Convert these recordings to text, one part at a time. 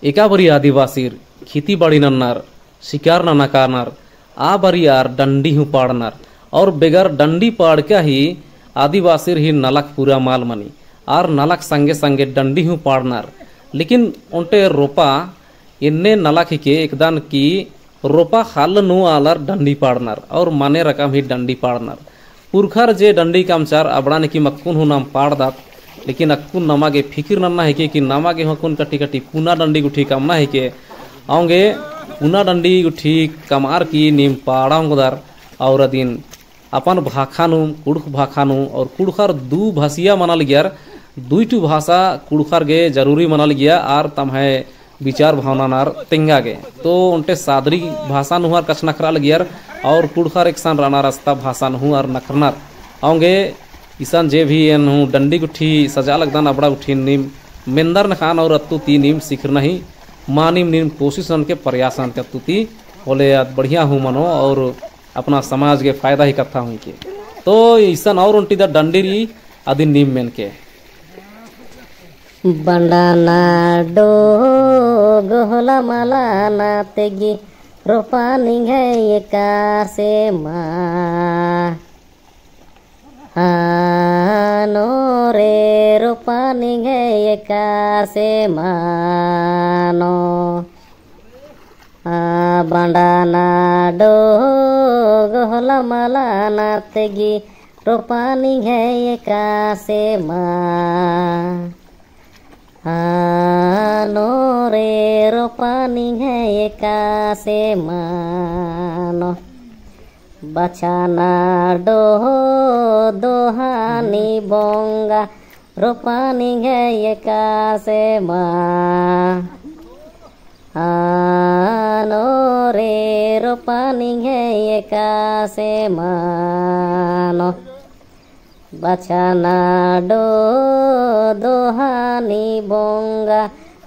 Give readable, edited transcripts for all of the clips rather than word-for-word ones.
एकाबरी आदिवासीर खेती बाड़ी नन्नार शिकार न नकारनार आ बरी आर डंडी हूँ पाड़नार और बेगर डंडी पाड़ के ही आदिवासीर ही नलक पूरा माल मनी आर नलक संगे संगे डंडी हूँ पाड़नार लेकिन उनटे रोपा इन्ने नलक ही के एकदान की रोपा खाल नु आलर डंडी पाड़नार और माने रकम ही डंडी पाड़नार पुरखर जे डंडी कामचार अबड़ा ने की मक्कुन हूँ नाम पाड़ दात लेकिन अक्कुन नमागे फिकिर नन्ना है कि नमागे हकुन कटी कटी पुना डंडी गुठी कामना है के आऊंगे पुना डंडी गुठी कमार की नीम पाड़ांगदार और दिन अपन भाखानु कुड़ख भाखानु और कुड़खर दू भाषिया मनल गयार दुईटू भाषा कुड़खर गे जरूरी मनल गया आर तमहे विचार भावना नार तेंगा गे तो उनटे सादरी भाषा नुहार कछ नखरा लगियार और कुड़खर एक सान राना रास्ता भाषा नु और नखरनार आऊंगे ईसान जे भी एन हूँ डंडी गुठी सजा लगदान अबड़ा उठी नीम मेंदर न खान और अत्तु ती नीम सीख नहीं मानिम नीम कोशिश के प्रयास के अत्तु ती बोले बढ़िया हूँ मनो और अपना समाज के फायदा ही कथा हूँ के तो ईसान और उनटी डंडी आदि नीम मेन के बंडाना डो गोहला माला ना तेगी रोपा निघे एका से माँ नो रे रोपा निघे एका से मानो बंडाना डो गोहला माला ना तेगी रोपा निघे एका से माँ नो रे रोपा निघे एका से मानो बचाना डो दोहानी बोंगा रोपा निघे एका से नो रे रोपा निघे एका से मानो बचाना डो दोहानी बोंगा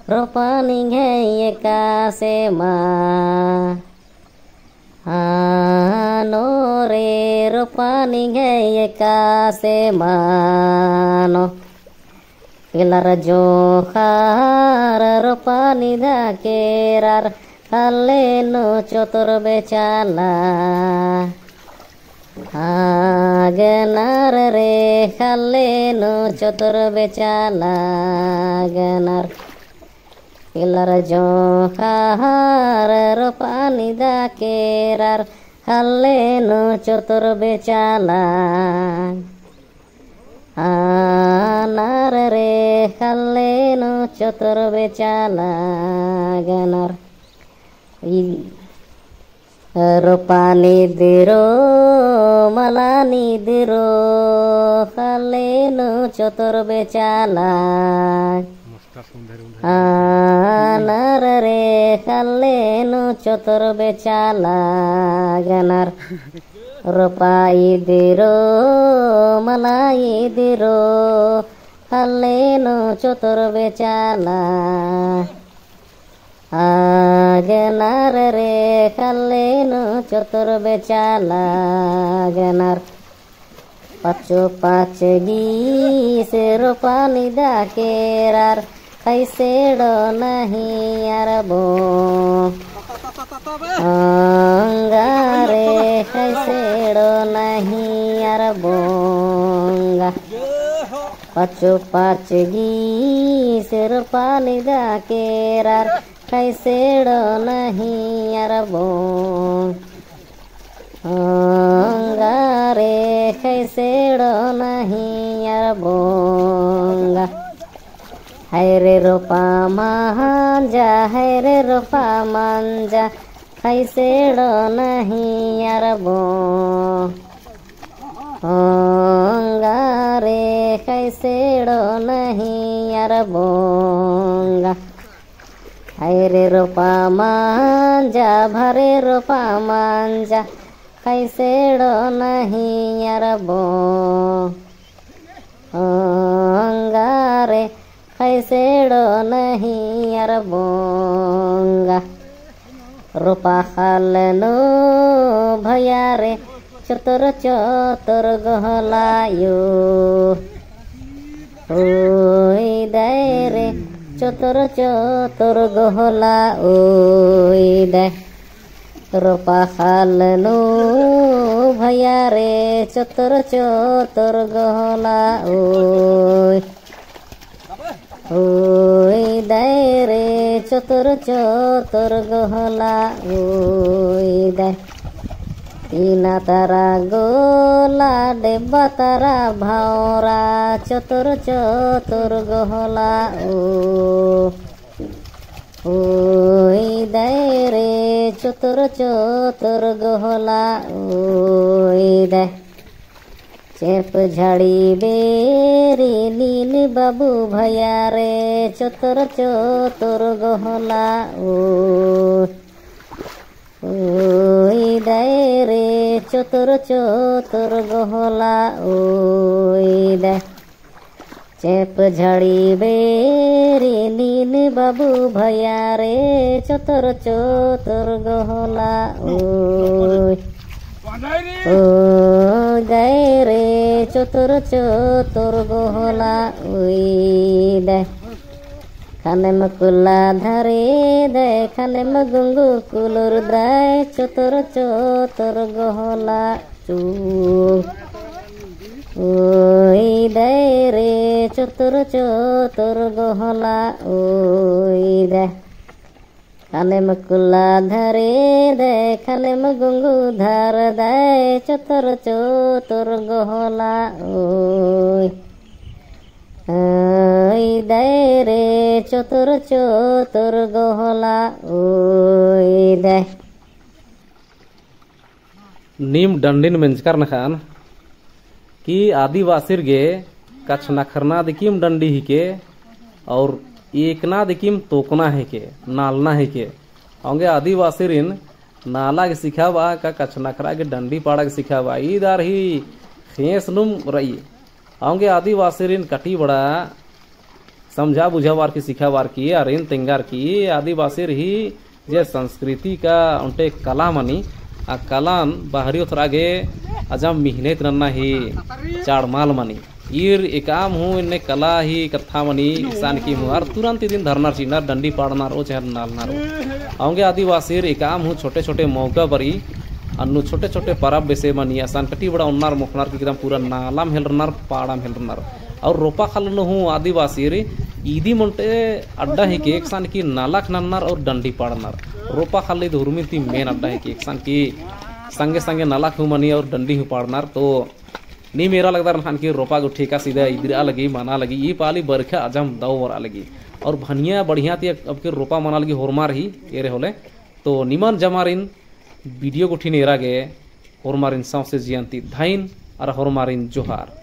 रोपा निघे एका से नो रे रोपा निघे एका से मानो इलर जो खार रोपा निधा केरार हल्ले नो चतुर बेचाला गनार रे हल्ले नो चतुर बेचाला गनार इलर जो खार रोपा निधा केरार हल्ले नो चतुर बेचाला नार रे हल्ले नो चतुर बेचाला गनार रोपा निदिरो मला निदिरो हल्ले नो चतुर बेचाला नार रे हल्ले नो चतुर बेचाला गनार रोपा इदिरो मला इदिरो हल्ले नो चतुर बेचाला गनार रे हल्ले नो चतुर बेचाला गनार पाचो पाच गीस रोपा निधा केरार कैसे डो नहीं अरबो रे कैसे डो नहीं अरबोंगा पाचो पाच गीस रोपा निधा केरार कैसे डो नहीं अरबो रे कैसे डो नहीं अरबोंगा है रे रोपा मांजा है रे रोपा मांजा कैसे डो नहीं अरबो रे कैसे डो नहीं अरबोंगा है रे रोपा मांजा भरे रोपा मांजा कैसे डो नहीं अरबो रे कैसे डो नहीं अरबोंगा रोपा खालनो भया रे चतुर चतुर गहलायो दे रे चतुर चतुर गहला ओई दे रोपा खालनु भैया रे चतुर चतुर गहला ओई दे रे चतुर चतुर गहला ओई दे तीना तारा गोला डेब्बा तारा भावरा चतुर चतुर गहला ओई दे रे चतुर चतुर गहला ओई दे चेप झाड़ी बेरी नील बाबू भैया रे चतुर चतुर गहला ओई दे रे चतुर चतुर गहला ओई दे चेप झाड़ी बेरी नील बाबू भैया रे चतुर चतुर गहला ओ दे रे चतुर चतुर गहला ओई दे खाने में कुला धरे दे खाने में गुंगू कुलर दे चतुर चतुर गहला ओई दे रे चतुर चतुर गहला ओई दे खाने में कुला धरे दे खाने में गुंगू धर दे चतुर चतुर गहला ओई दे रे चतुर चतुर गहला ओई दे नीम डंडिन मेंचकर नखान कि आदिवासी गे कछ नखरना दिकिम डंडी ही के और एकना दिकिम तोकना है के नालना है के होंगे आदिवासी रिन नाला के सिखावा का कछ नखरा के डंडी पाड़ा के सिखावा इधर ही खेस नुम रही होंगे आदिवासी रिन कटी बड़ा समझा बुझावार की सिखावार की अरिन तेंगार की आदिवासी ही जे संस्कृति का उनटे कला मनी आ कलान बाहरी उतरागे अजम मेहनत रन्ना ही चाड़माल मनी ईर एकाम हूँ इन्ने कला ही कथा मनी इंसान की हूँ और तुरंत दिन धरना चीनार डंडी पाड़ना रो चाहे नालना रो आऊंगे आदिवासी एकाम हूँ छोटे छोटे मौका बरी अन्नु छोटे छोटे परब बेसे मनी आसान कटी बड़ा उन्नार मुखनार की एकदम पूरा नालाम हेलरनार पाड़ाम हेलरनार और रोपा खालन हूँ आदिवासी रे ईदी मोटे अड्डा है कि एक सान की नालाक नन्नार और डंडी पाड़नार रोपा खाली धुरमी थी मेन अड्डा है कि एक सान की संगे संगे नालाक हूँ मनी और डंडी हूँ पाड़नार तो नहीं मेरा लगता रहा कि रोपा को ठेका सीधा इधर लगी माना लगी ये पाली बरखा अजम दव वरा लगी और भनिया बढ़िया थी अब के रोपा माना लगी होरमार ही ये होले तो निमन जमारिन वीडियो को ठीन एरा गे होरमारिन साव से जियंती धाइन और होरमारिन जोहार।